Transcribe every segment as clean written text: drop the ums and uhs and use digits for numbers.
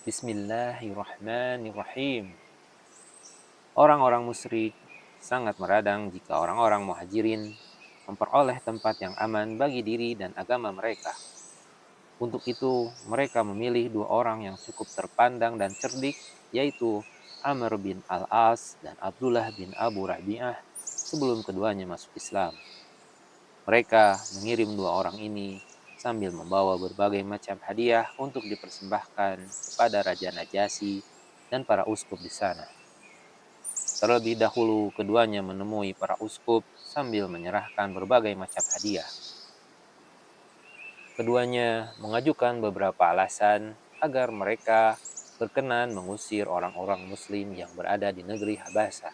Bismillahirrahmanirrahim. Orang-orang musyrik sangat meradang jika orang-orang muhajirin memperoleh tempat yang aman bagi diri dan agama mereka. Untuk itu, mereka memilih dua orang yang cukup terpandang dan cerdik, yaitu Amr bin Al-As dan Abdullah bin Abu Rabi'ah sebelum keduanya masuk Islam. Mereka mengirim dua orang ini sambil membawa berbagai macam hadiah untuk dipersembahkan kepada Raja Najasyi dan para uskup di sana. Terlebih dahulu keduanya menemui para uskup sambil menyerahkan berbagai macam hadiah. Keduanya mengajukan beberapa alasan agar mereka berkenan mengusir orang-orang muslim yang berada di negeri Habasah.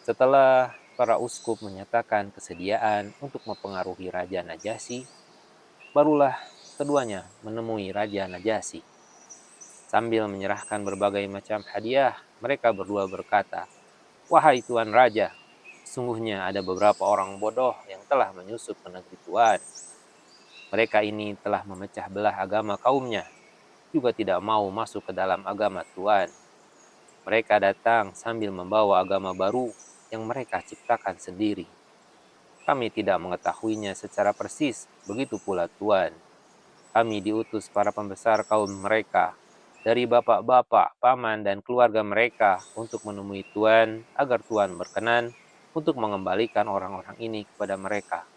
Setelah para uskup menyatakan kesediaan untuk mempengaruhi Raja Najasyi, barulah keduanya menemui Raja Najasyi. Sambil menyerahkan berbagai macam hadiah, mereka berdua berkata, "Wahai Tuan Raja, sungguhnya ada beberapa orang bodoh yang telah menyusup ke negeri Tuan. Mereka ini telah memecah belah agama kaumnya, juga tidak mau masuk ke dalam agama Tuan. Mereka datang sambil membawa agama baru yang mereka ciptakan sendiri. Kami tidak mengetahuinya secara persis, begitu pula Tuan. Kami diutus para pembesar kaum mereka, dari bapak-bapak, paman, dan keluarga mereka untuk menemui Tuan agar Tuan berkenan untuk mengembalikan orang-orang ini kepada mereka.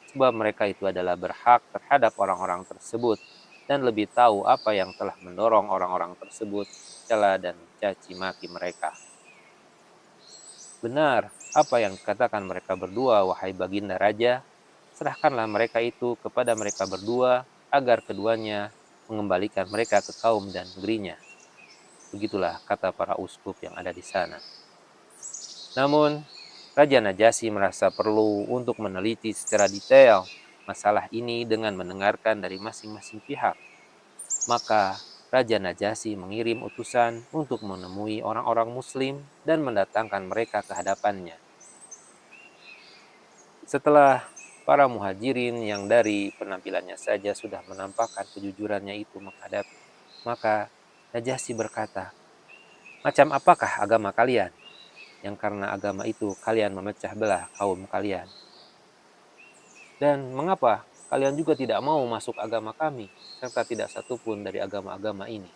Sebab mereka itu adalah berhak terhadap orang-orang tersebut dan lebih tahu apa yang telah mendorong orang-orang tersebut mencela dan mencaci maki mereka. Benar, apa yang dikatakan mereka berdua, wahai baginda raja, serahkanlah mereka itu kepada mereka berdua agar keduanya mengembalikan mereka ke kaum dan negerinya. Begitulah kata para uskup yang ada di sana. Namun, Raja Najasyi merasa perlu untuk meneliti secara detail masalah ini dengan mendengarkan dari masing-masing pihak. Maka, Raja Najasyi mengirim utusan untuk menemui orang-orang muslim dan mendatangkan mereka ke hadapannya. Setelah para muhajirin yang dari penampilannya saja sudah menampakkan kejujurannya itu menghadap, maka Najasyi berkata, "Macam apakah agama kalian? Yang karena agama itu kalian memecah belah kaum kalian. Dan mengapa kalian juga tidak mau masuk agama kami, serta tidak satupun dari agama-agama ini?"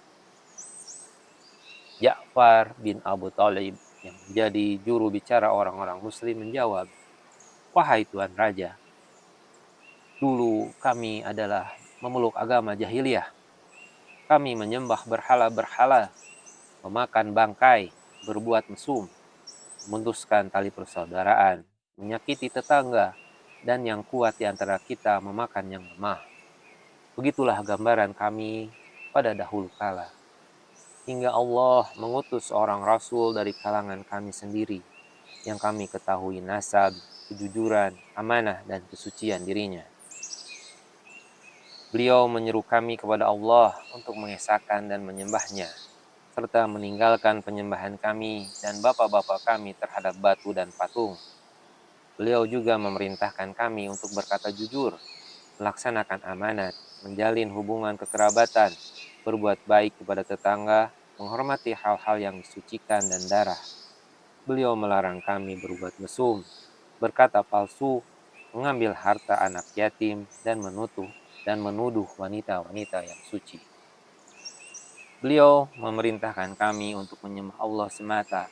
Ja'far bin Abu Thalib yang menjadi juru bicara orang-orang muslim menjawab, "Wahai Tuan Raja, dulu kami adalah memeluk agama jahiliyah. Kami menyembah berhala-berhala, memakan bangkai, berbuat mesum, memutuskan tali persaudaraan, menyakiti tetangga, dan yang kuat di antara kita memakan yang lemah. Begitulah gambaran kami pada dahulu kala. Hingga Allah mengutus seorang rasul dari kalangan kami sendiri, yang kami ketahui nasab, kejujuran, amanah, dan kesucian dirinya. Beliau menyeru kami kepada Allah untuk mengesahkan dan menyembahnya, serta meninggalkan penyembahan kami dan bapak-bapak kami terhadap batu dan patung. Beliau juga memerintahkan kami untuk berkata jujur, melaksanakan amanat, menjalin hubungan kekerabatan, berbuat baik kepada tetangga, menghormati hal-hal yang disucikan dan darah. Beliau melarang kami berbuat mesum, berkata palsu, mengambil harta anak yatim, dan menuduh wanita-wanita yang suci. Beliau memerintahkan kami untuk menyembah Allah semata,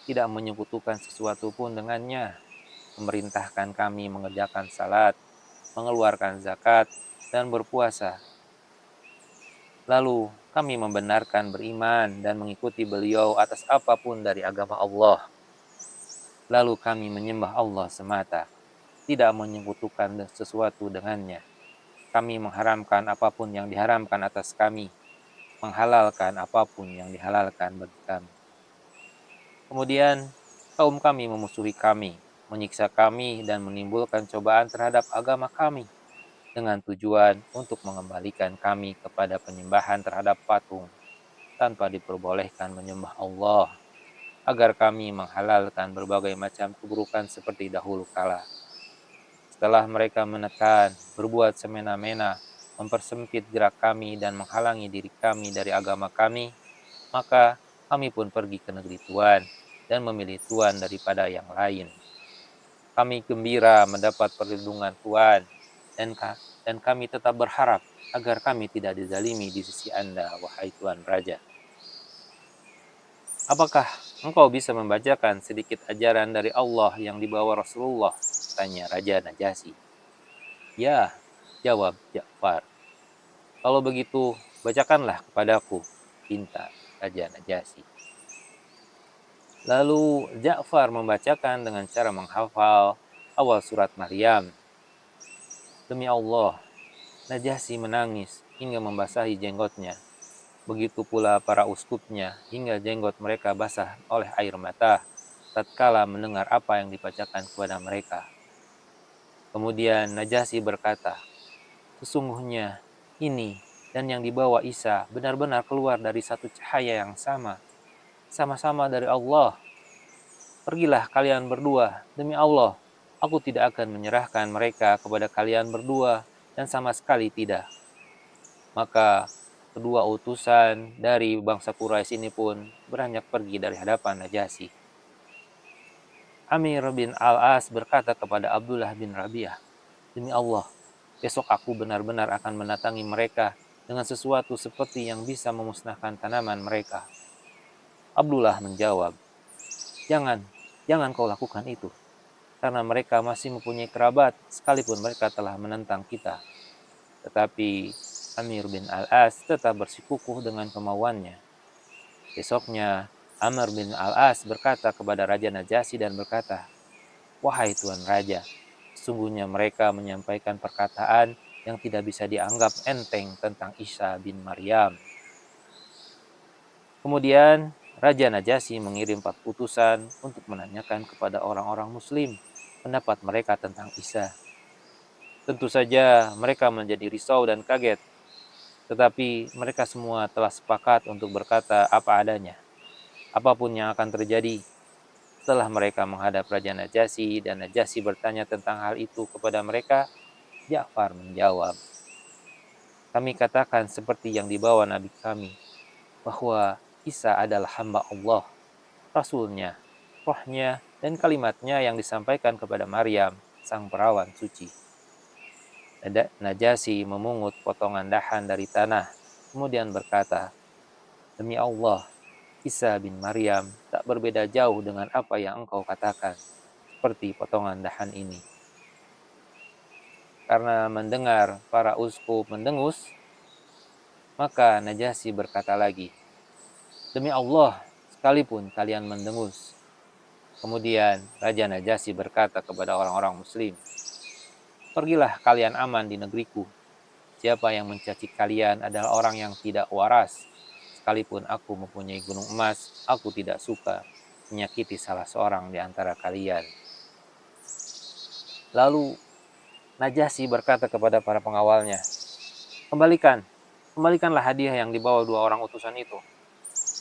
tidak menyekutukan sesuatu pun dengannya. Memerintahkan kami mengerjakan salat, mengeluarkan zakat, dan berpuasa. Lalu kami membenarkan beriman dan mengikuti beliau atas apapun dari agama Allah. Lalu kami menyembah Allah semata, tidak menyekutukan sesuatu dengannya. Kami mengharamkan apapun yang diharamkan atas kami, menghalalkan apapun yang dihalalkan bagi kami. Kemudian kaum kami memusuhi kami, menyiksa kami, dan menimbulkan cobaan terhadap agama kami dengan tujuan untuk mengembalikan kami kepada penyembahan terhadap patung tanpa diperbolehkan menyembah Allah, agar kami menghalalkan berbagai macam keburukan seperti dahulu kala. Setelah mereka menekan, berbuat semena-mena, mempersempit gerak kami dan menghalangi diri kami dari agama kami, maka kami pun pergi ke negeri Tuhan dan memilih Tuhan daripada yang lain. Kami gembira mendapat perlindungan Tuhan, dan kami tetap berharap agar kami tidak dizalimi di sisi Anda, wahai Tuhan Raja. Apakah engkau bisa membacakan sedikit ajaran dari Allah yang dibawa Rasulullah? Tanya Raja Najasyi. Ya, jawab Ja'far. Kalau begitu, bacakanlah kepadaku, pinta Raja Najasyi. Lalu Ja'far membacakan dengan cara menghafal awal surat Maryam. Demi Allah, Najasyi menangis hingga membasahi jenggotnya. Begitu pula para uskupnya hingga jenggot mereka basah oleh air mata tatkala mendengar apa yang dibacakan kepada mereka. Kemudian Najasyi berkata, sesungguhnya ini dan yang dibawa Isa benar-benar keluar dari satu cahaya yang sama-sama dari Allah. Pergilah kalian berdua, demi Allah, aku tidak akan menyerahkan mereka kepada kalian berdua, dan sama sekali tidak. Maka kedua utusan dari bangsa Quraisy ini pun beranjak pergi dari hadapan Najasyi. Amir bin Al-As berkata kepada Abdullah bin Rabi'ah, demi Allah, besok aku benar-benar akan mendatangi mereka dengan sesuatu seperti yang bisa memusnahkan tanaman mereka. Abdullah menjawab, jangan kau lakukan itu, karena mereka masih mempunyai kerabat sekalipun mereka telah menentang kita. Tetapi Amir bin Al-As tetap bersikukuh dengan kemauannya. Besoknya, Amr bin Al-As berkata kepada Raja Najasyi dan berkata, wahai Tuan Raja, sesungguhnya mereka menyampaikan perkataan yang tidak bisa dianggap enteng tentang Isa bin Maryam. Kemudian Raja Najasyi mengirim 4 utusan untuk menanyakan kepada orang-orang muslim pendapat mereka tentang Isa. Tentu saja mereka menjadi risau dan kaget, tetapi mereka semua telah sepakat untuk berkata apa adanya, apapun yang akan terjadi. Setelah mereka menghadap Raja Najasyi dan Najasyi bertanya tentang hal itu kepada mereka, Ja'far menjawab, kami katakan seperti yang dibawa Nabi kami, bahwa Isa adalah hamba Allah, Rasulnya, rohnya, dan kalimatnya yang disampaikan kepada Maryam, sang perawan suci. Najasyi memungut potongan dahan dari tanah, kemudian berkata, demi Allah, Isa bin Maryam tak berbeda jauh dengan apa yang engkau katakan, seperti potongan dahan ini. Karena mendengar para uskup mendengus, maka Najasyi berkata lagi, demi Allah, sekalipun kalian mendengus. Kemudian Raja Najasyi berkata kepada orang-orang muslim, pergilah kalian aman di negeriku. Siapa yang mencaci kalian adalah orang yang tidak waras. Sekalipun aku mempunyai gunung emas, aku tidak suka menyakiti salah seorang di antara kalian. Lalu Najasyi berkata kepada para pengawalnya, kembalikanlah hadiah yang dibawa 2 orang utusan itu.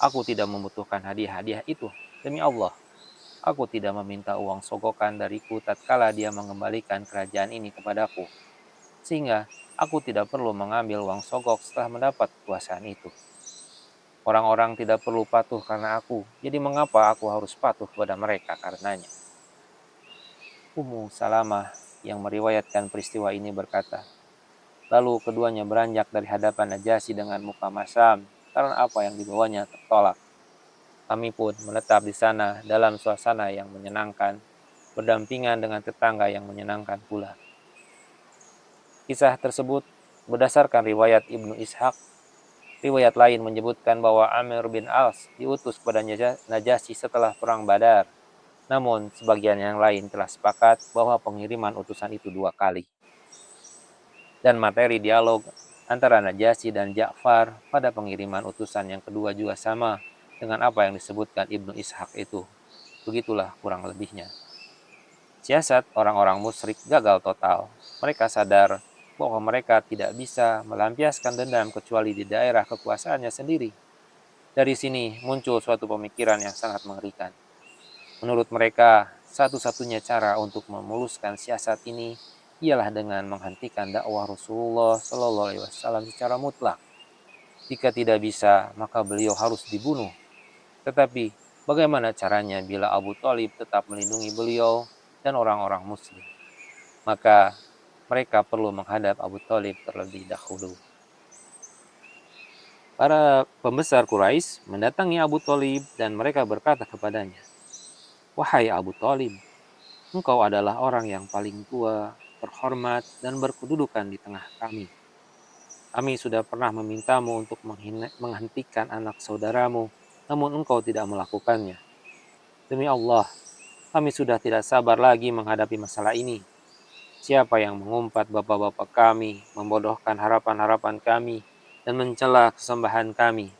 Aku tidak membutuhkan hadiah-hadiah itu, demi Allah. Aku tidak meminta uang sogokan dariku tatkala dia mengembalikan kerajaan ini kepadaku, sehingga aku tidak perlu mengambil uang sogok setelah mendapat kekuasaan itu. Orang-orang tidak perlu patuh karena aku, jadi mengapa aku harus patuh kepada mereka karenanya? Ummu Salamah yang meriwayatkan peristiwa ini berkata, lalu keduanya beranjak dari hadapan Najasyi dengan muka masam karena apa yang dibawanya tertolak. Kami pun menetap di sana dalam suasana yang menyenangkan, berdampingan dengan tetangga yang menyenangkan pula. Kisah tersebut berdasarkan riwayat Ibnu Ishaq. Riwayat lain menyebutkan bahwa Amir bin As diutus kepada Najasyi setelah perang Badar. Namun sebagian yang lain telah sepakat bahwa pengiriman utusan itu 2 kali. Dan materi dialog antara Najasyi dan Ja'far pada pengiriman utusan yang kedua juga sama dengan apa yang disebutkan Ibnu Ishaq itu. Begitulah kurang lebihnya. Siasat orang-orang musyrik gagal total. Mereka sadar bahwa mereka tidak bisa melampiaskan dendam kecuali di daerah kekuasaannya sendiri. Dari sini muncul suatu pemikiran yang sangat mengerikan. Menurut mereka, satu-satunya cara untuk memuluskan siasat ini ialah dengan menghentikan dakwah Rasulullah Shallallahu Alaihi Wasallam secara mutlak. Jika tidak bisa, maka beliau harus dibunuh. Tetapi bagaimana caranya bila Abu Thalib tetap melindungi beliau dan orang-orang Muslim? Maka mereka perlu menghadap Abu Thalib terlebih dahulu. Para pembesar Quraisy mendatangi Abu Thalib dan mereka berkata kepadanya, "Wahai Abu Thalib, engkau adalah orang yang paling tua, terhormat, dan berkedudukan di tengah kami. Kami sudah pernah memintamu untuk menghentikan anak saudaramu, namun engkau tidak melakukannya. Demi Allah, kami sudah tidak sabar lagi menghadapi masalah ini. Siapa yang mengumpat bapak-bapak kami, membodohkan harapan-harapan kami, dan mencela kesembahan kami,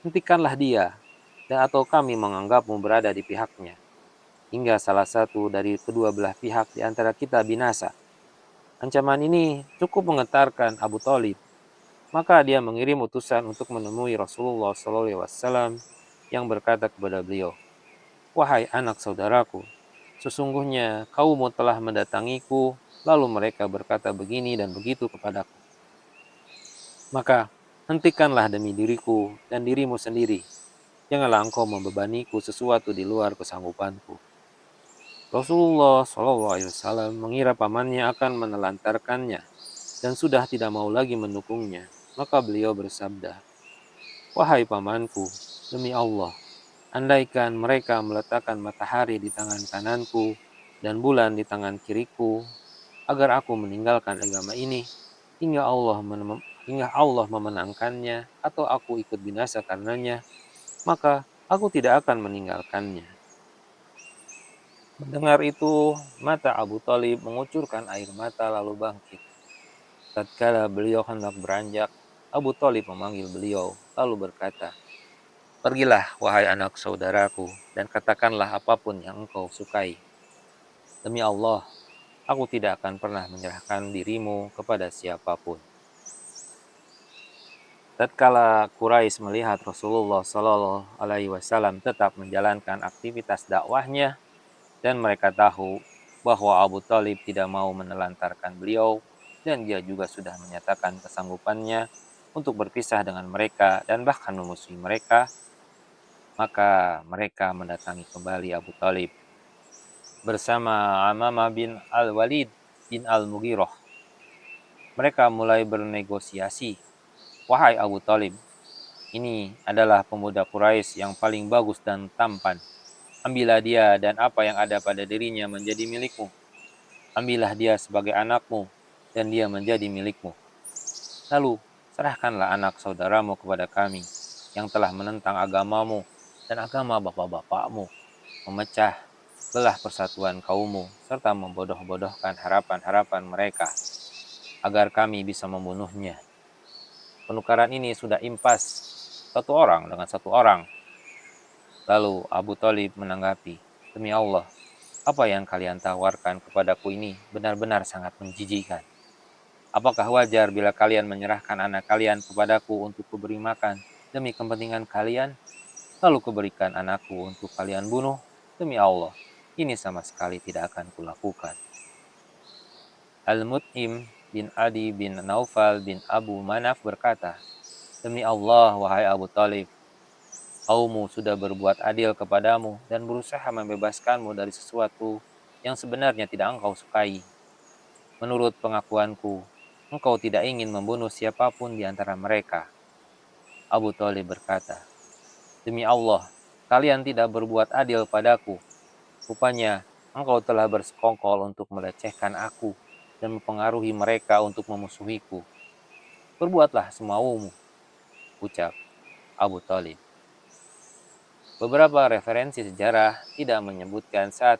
hentikanlah dia, dan atau kami menganggapmu berada di pihaknya, hingga salah satu dari kedua belah pihak di antara kita binasa." Ancaman ini cukup menggetarkan Abu Thalib. Maka dia mengirim utusan untuk menemui Rasulullah SAW yang berkata kepada beliau, "Wahai anak saudaraku, sesungguhnya kaummu telah mendatangiku, lalu mereka berkata begini dan begitu kepadaku. Maka hentikanlah demi diriku dan dirimu sendiri. Janganlah engkau membebaniku sesuatu di luar kesanggupanku." Rasulullah SAW mengira pamannya akan menelantarkannya dan sudah tidak mau lagi mendukungnya. Maka beliau bersabda, "Wahai pamanku, demi Allah, andaikan mereka meletakkan matahari di tangan kananku dan bulan di tangan kiriku, agar aku meninggalkan agama ini hingga Allah memenangkannya atau aku ikut binasa karenanya, maka aku tidak akan meninggalkannya." Mendengar itu, mata Abu Thalib mengucurkan air mata lalu bangkit. Tatkala beliau hendak beranjak, Abu Thalib memanggil beliau lalu berkata, "Pergilah, wahai anak saudaraku, dan katakanlah apapun yang engkau sukai. Demi Allah, aku tidak akan pernah menyerahkan dirimu kepada siapapun." Tatkala Quraisy melihat Rasulullah Shallallahu Alaihi Wasallam tetap menjalankan aktivitas dakwahnya dan mereka tahu bahwa Abu Thalib tidak mau menelantarkan beliau dan dia juga sudah menyatakan kesanggupannya untuk berpisah dengan mereka dan bahkan memusuhi mereka, maka mereka mendatangi kembali Abu Thalib bersama Amamah bin Al-Walid bin Al-Mughirah. Mereka mulai bernegosiasi, "Wahai Abu Thalib, ini adalah pemuda Quraisy yang paling bagus dan tampan. Ambillah dia dan apa yang ada pada dirinya menjadi milikmu. Ambillah dia sebagai anakmu dan dia menjadi milikmu. Lalu serahkanlah anak saudaramu kepada kami yang telah menentang agamamu dan agama bapak-bapakmu, memecah belah persatuan kaummu, serta membodoh-bodohkan harapan-harapan mereka, agar kami bisa membunuhnya. Penukaran ini sudah impas satu orang dengan satu orang." Lalu Abu Thalib menanggapi, "Demi Allah, apa yang kalian tawarkan kepadaku ini benar-benar sangat menjijikkan. Apakah wajar bila kalian menyerahkan anak kalian kepadaku untuk kuberi makan demi kepentingan kalian, lalu kuberikan anakku untuk kalian bunuh? Demi Allah, ini sama sekali tidak akan kulakukan." Al-Mut'im bin Adi bin Naufal bin Abu Manaf berkata, "Demi Allah, wahai Abu Thalib, kaummu sudah berbuat adil kepadamu dan berusaha membebaskanmu dari sesuatu yang sebenarnya tidak engkau sukai. Menurut pengakuanku, engkau tidak ingin membunuh siapapun di antara mereka." Abu Thalib berkata, "Demi Allah, kalian tidak berbuat adil padaku. Rupanya engkau telah bersekongkol untuk melecehkan aku dan mempengaruhi mereka untuk memusuhiku. Berbuatlah semaumu," ucap Abu Thalib. Beberapa referensi sejarah tidak menyebutkan saat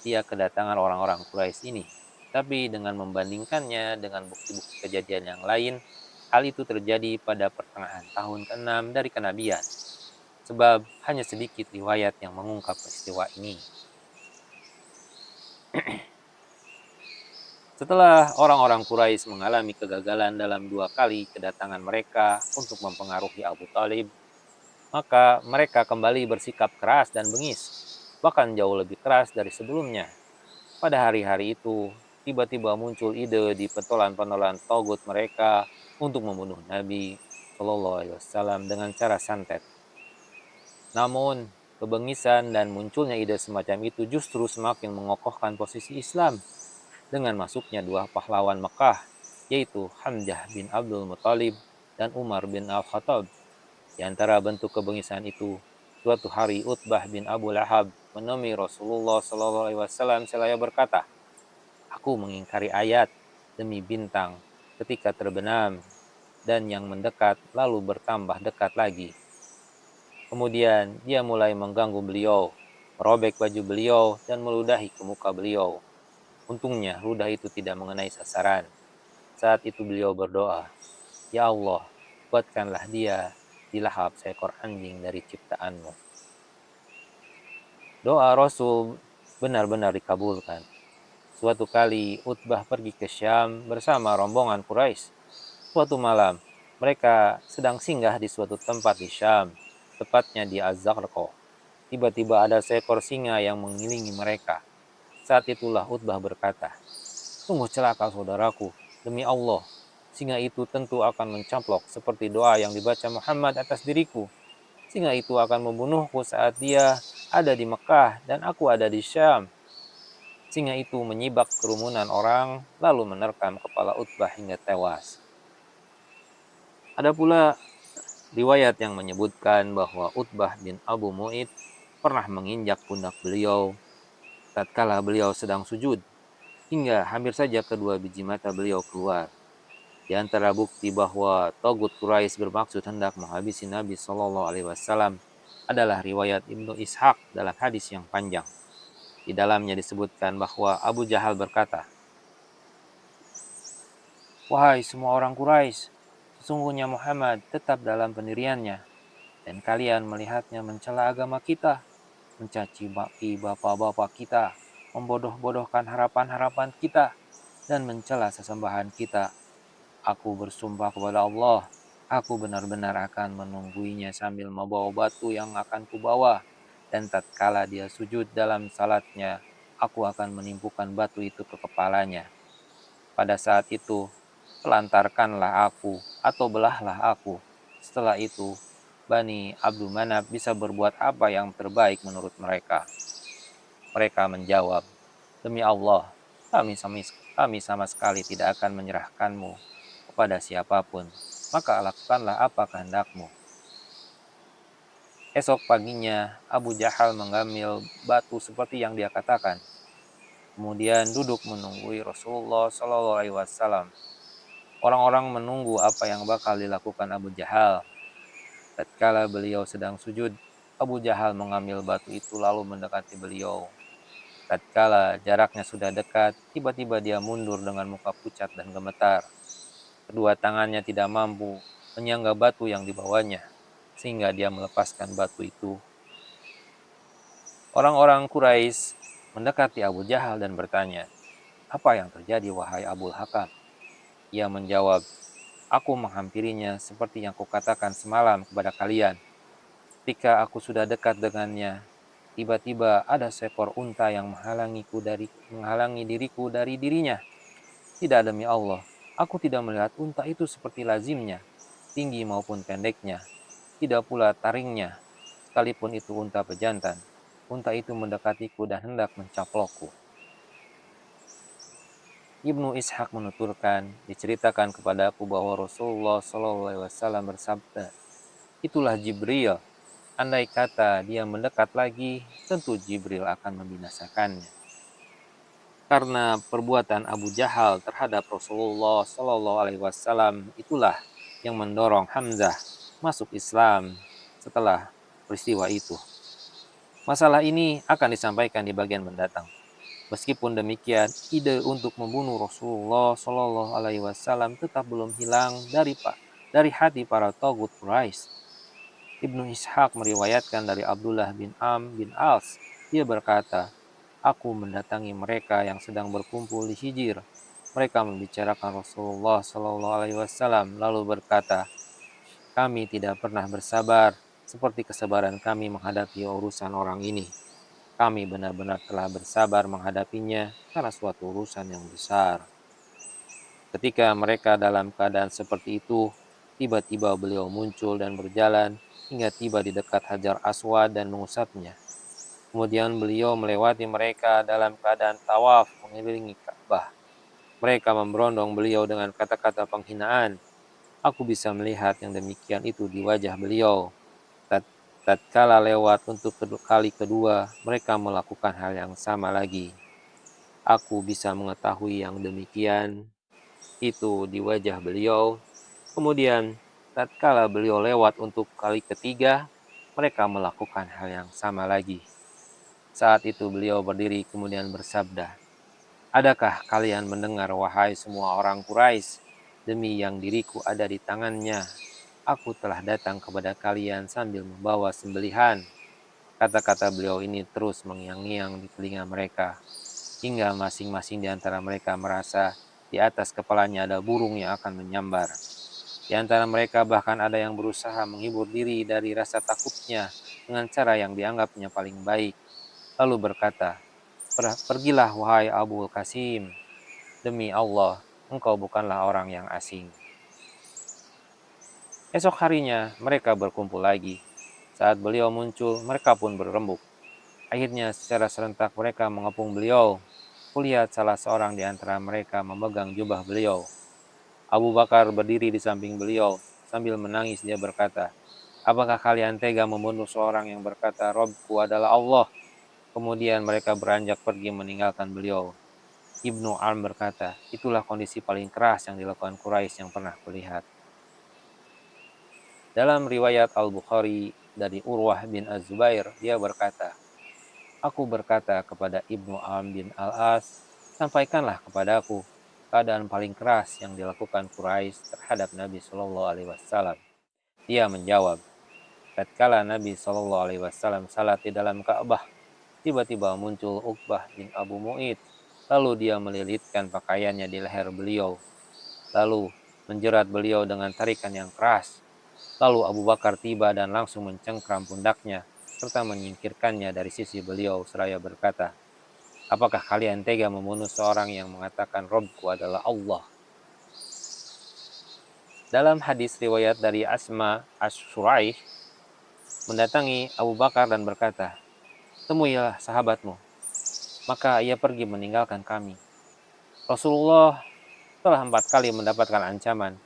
dia kedatangan orang-orang Quraisy ini, tapi dengan membandingkannya dengan bukti-bukti kejadian yang lain, hal itu terjadi pada pertengahan tahun ke-6 dari kenabian, sebab hanya sedikit riwayat yang mengungkap peristiwa ini. Setelah orang-orang Quraisy mengalami kegagalan dalam 2 kali kedatangan mereka untuk mempengaruhi Abu Thalib, maka mereka kembali bersikap keras dan bengis, bahkan jauh lebih keras dari sebelumnya. Pada hari-hari itu, tiba-tiba muncul ide di pentolan-pentolan togut mereka untuk membunuh Nabi Shallallahu Alaihi Wasallam dengan cara santet. Namun, kebengisan dan munculnya ide semacam itu justru semakin mengokohkan posisi Islam dengan masuknya dua pahlawan Mekah, yaitu Hamzah bin Abdul Muthalib dan Umar bin Al-Khattab. Di antara bentuk kebengisan itu, suatu hari Utbah bin Abu Lahab menemui Rasulullah SAW seraya berkata, "Aku mengingkari ayat demi bintang ketika terbenam dan yang mendekat lalu bertambah dekat lagi." Kemudian dia mulai mengganggu beliau, merobek baju beliau dan meludahi ke muka beliau. Untungnya ludah itu tidak mengenai sasaran. Saat itu beliau berdoa, "Ya Allah, buatkanlah dia di lahap seekor anjing dari ciptaanmu." Doa Rasul benar-benar dikabulkan. Suatu kali Utbah pergi ke Syam bersama rombongan Quraisy. Suatu malam, mereka sedang singgah di suatu tempat di Syam, tepatnya di Az-Zarqa. Tiba-tiba ada seekor singa yang mengiringi mereka. Saat itulah Utbah berkata, "Sungguh celaka saudaraku, demi Allah, singa itu tentu akan mencaplok seperti doa yang dibaca Muhammad atas diriku. Singa itu akan membunuhku saat dia ada di Mekah dan aku ada di Syam." Singa itu menyibak kerumunan orang, lalu menerkam kepala Utbah hingga tewas. Ada pula riwayat yang menyebutkan bahwa Utbah bin Abu Mu'id pernah menginjak pundak beliau tatkala beliau sedang sujud, hingga hampir saja kedua biji mata beliau keluar. Di antara bukti bahwa Togut Quraisy bermaksud hendak menghabisi Nabi Shallallahu Alaihi Wasallam adalah riwayat Ibnu Ishaq dalam hadis yang panjang. Di dalamnya disebutkan bahwa Abu Jahal berkata, "Wahai semua orang Quraisy, sesungguhnya Muhammad tetap dalam pendiriannya, dan kalian melihatnya mencela agama kita, mencaci maki bapak-bapak kita, membodoh-bodohkan harapan-harapan kita, dan mencela sesembahan kita. Aku bersumpah kepada Allah, aku benar-benar akan menungguinya sambil membawa batu yang akan kubawa, dan tatkala dia sujud dalam salatnya, aku akan menimpukan batu itu ke kepalanya. Pada saat itu, telantarkanlah aku atau belahlah aku. Setelah itu, Bani Abdul Manaf bisa berbuat apa yang terbaik menurut mereka." Mereka menjawab, "Demi Allah, kami sama sekali tidak akan menyerahkanmu kepada siapapun. Maka lakukanlah apa kehendakmu." Esok paginya, Abu Jahal mengambil batu seperti yang dia katakan. Kemudian duduk menunggui Rasulullah SAW. Orang-orang menunggu apa yang bakal dilakukan Abu Jahal. Tatkala beliau sedang sujud, Abu Jahal mengambil batu itu lalu mendekati beliau. Tatkala jaraknya sudah dekat, tiba-tiba dia mundur dengan muka pucat dan gemetar. Kedua tangannya tidak mampu menyangga batu yang dibawanya, sehingga dia melepaskan batu itu. Orang-orang Quraisy mendekati Abu Jahal dan bertanya, "Apa yang terjadi wahai Abul Hakam?" Ia menjawab, "Aku menghampirinya seperti yang kukatakan semalam kepada kalian. Ketika aku sudah dekat dengannya, tiba-tiba ada seekor unta yang menghalangi diriku dari dirinya. Tidak, demi Allah, aku tidak melihat unta itu seperti lazimnya, tinggi maupun pendeknya, tidak pula taringnya, sekalipun itu unta pejantan. Unta itu mendekatiku dan hendak mencaplokku." Ibnu Ishaq menuturkan, diceritakan kepadaku bahwa Rasulullah SAW bersabda, "Itulah Jibril. Andai kata dia mendekat lagi, tentu Jibril akan membinasakannya." Karena perbuatan Abu Jahal terhadap Rasulullah SAW itulah yang mendorong Hamzah masuk Islam setelah peristiwa itu. Masalah ini akan disampaikan di bagian mendatang. Meskipun demikian, ide untuk membunuh Rasulullah Shallallahu Alaihi Wasallam tetap belum hilang dari hati para togut Quraisy. Ibnu Ishaq meriwayatkan dari Abdullah bin bin Als. Dia berkata, "Aku mendatangi mereka yang sedang berkumpul di Hijir. Mereka membicarakan Rasulullah Shallallahu Alaihi Wasallam lalu berkata, 'Kami tidak pernah bersabar seperti kesabaran kami menghadapi urusan orang ini.' Kami benar-benar telah bersabar menghadapinya karena suatu urusan yang besar. Ketika mereka dalam keadaan seperti itu, tiba-tiba beliau muncul dan berjalan hingga tiba di dekat Hajar Aswad dan mengusapnya. Kemudian beliau melewati mereka dalam keadaan tawaf mengelilingi Ka'bah. Mereka memberondong beliau dengan kata-kata penghinaan. Aku bisa melihat yang demikian itu di wajah beliau. Tatkala lewat untuk kali kedua, mereka melakukan hal yang sama lagi. Aku bisa mengetahui yang demikian itu di wajah beliau. Kemudian, tatkala beliau lewat untuk kali ketiga, mereka melakukan hal yang sama lagi. Saat itu beliau berdiri kemudian bersabda, "Adakah kalian mendengar, wahai semua orang Quraisy? Demi yang diriku ada di tangannya, aku telah datang kepada kalian sambil membawa sembelihan." Kata-kata beliau ini terus mengiang-ngiang di telinga mereka, hingga masing-masing di antara mereka merasa di atas kepalanya ada burung yang akan menyambar. Di antara mereka bahkan ada yang berusaha menghibur diri dari rasa takutnya dengan cara yang dianggapnya paling baik, lalu berkata, "Pergilah wahai Abu Qasim, demi Allah, engkau bukanlah orang yang asing." Esok harinya mereka berkumpul lagi. Saat beliau muncul, mereka pun berembuk. Akhirnya secara serentak mereka mengepung beliau. Kulihat salah seorang di antara mereka memegang jubah beliau. Abu Bakar berdiri di samping beliau. Sambil menangis dia berkata, "Apakah kalian tega membunuh seorang yang berkata, 'Robku adalah Allah'?" Kemudian mereka beranjak pergi meninggalkan beliau. Ibnu Arm berkata, "Itulah kondisi paling keras yang dilakukan Quraisy yang pernah kulihat." Dalam riwayat Al-Bukhari dari Urwah bin Az-Zubair, dia berkata, "Aku berkata kepada Ibnu Am bin Al-As, sampaikanlah kepadaku keadaan paling keras yang dilakukan Quraisy terhadap Nabi Shallallahu Alaihi Wasallam." Dia menjawab, tatkala Nabi Shallallahu Alaihi Wasallam salat di dalam Ka'bah, tiba-tiba muncul Uqbah bin Abu Mu'id, lalu dia melilitkan pakaiannya di leher beliau, lalu menjerat beliau dengan tarikan yang keras. Lalu Abu Bakar tiba dan langsung mencengkram pundaknya, serta menyingkirkannya dari sisi beliau seraya berkata, "Apakah kalian tega membunuh seorang yang mengatakan Robku adalah Allah?" Dalam hadis riwayat dari Asma Ash-Shuraih, mendatangi Abu Bakar dan berkata, "Temuilah sahabatmu." Maka ia pergi meninggalkan kami. Rasulullah telah 4 kali mendapatkan ancaman.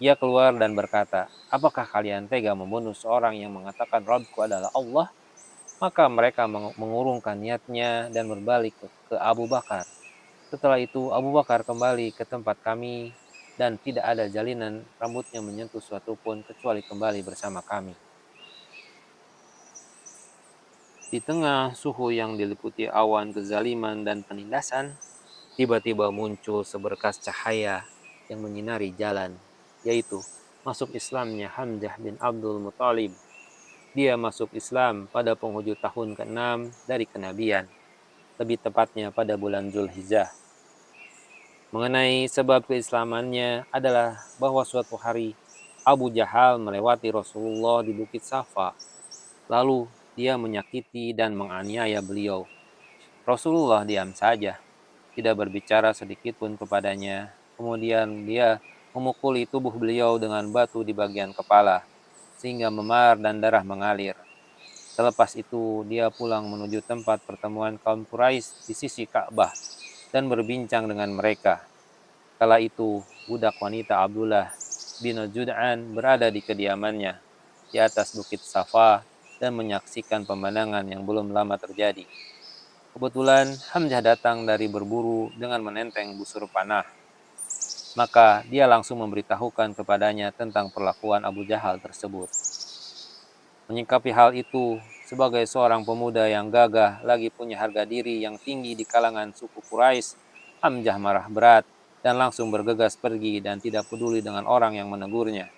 Ia keluar dan berkata, "Apakah kalian tega membunuh seorang yang mengatakan Rabbku adalah Allah?" Maka mereka mengurungkan niatnya dan berbalik ke Abu Bakar. Setelah itu Abu Bakar kembali ke tempat kami dan tidak ada jalinan rambutnya menyentuh suatu pun kecuali kembali bersama kami. Di tengah suhu yang diliputi awan kezaliman dan penindasan, tiba-tiba muncul seberkas cahaya yang menyinari jalan, yaitu masuk Islamnya Hamzah bin Abdul Muthalib. Dia masuk Islam pada penghujung tahun ke-6 dari kenabian, lebih tepatnya pada bulan Zulhijjah. Mengenai sebab keislamannya adalah bahwa suatu hari Abu Jahal melewati Rasulullah di Bukit Safa, lalu dia menyakiti dan menganiaya beliau. Rasulullah diam saja, tidak berbicara sedikit pun kepadanya. Kemudian dia memukuli tubuh beliau dengan batu di bagian kepala, sehingga memar dan darah mengalir. Selepas itu, dia pulang menuju tempat pertemuan kaum Quraisy di sisi Ka'bah dan berbincang dengan mereka. Kala itu, budak wanita Abdullah bin Jud'an berada di kediamannya di atas bukit Safa dan menyaksikan pemandangan yang belum lama terjadi. Kebetulan Hamzah datang dari berburu dengan menenteng busur panah. Maka dia langsung memberitahukan kepadanya tentang perlakuan Abu Jahal tersebut. Menyikapi hal itu, sebagai seorang pemuda yang gagah lagi punya harga diri yang tinggi di kalangan suku Quraisy, Hamzah marah berat dan langsung bergegas pergi dan tidak peduli dengan orang yang menegurnya.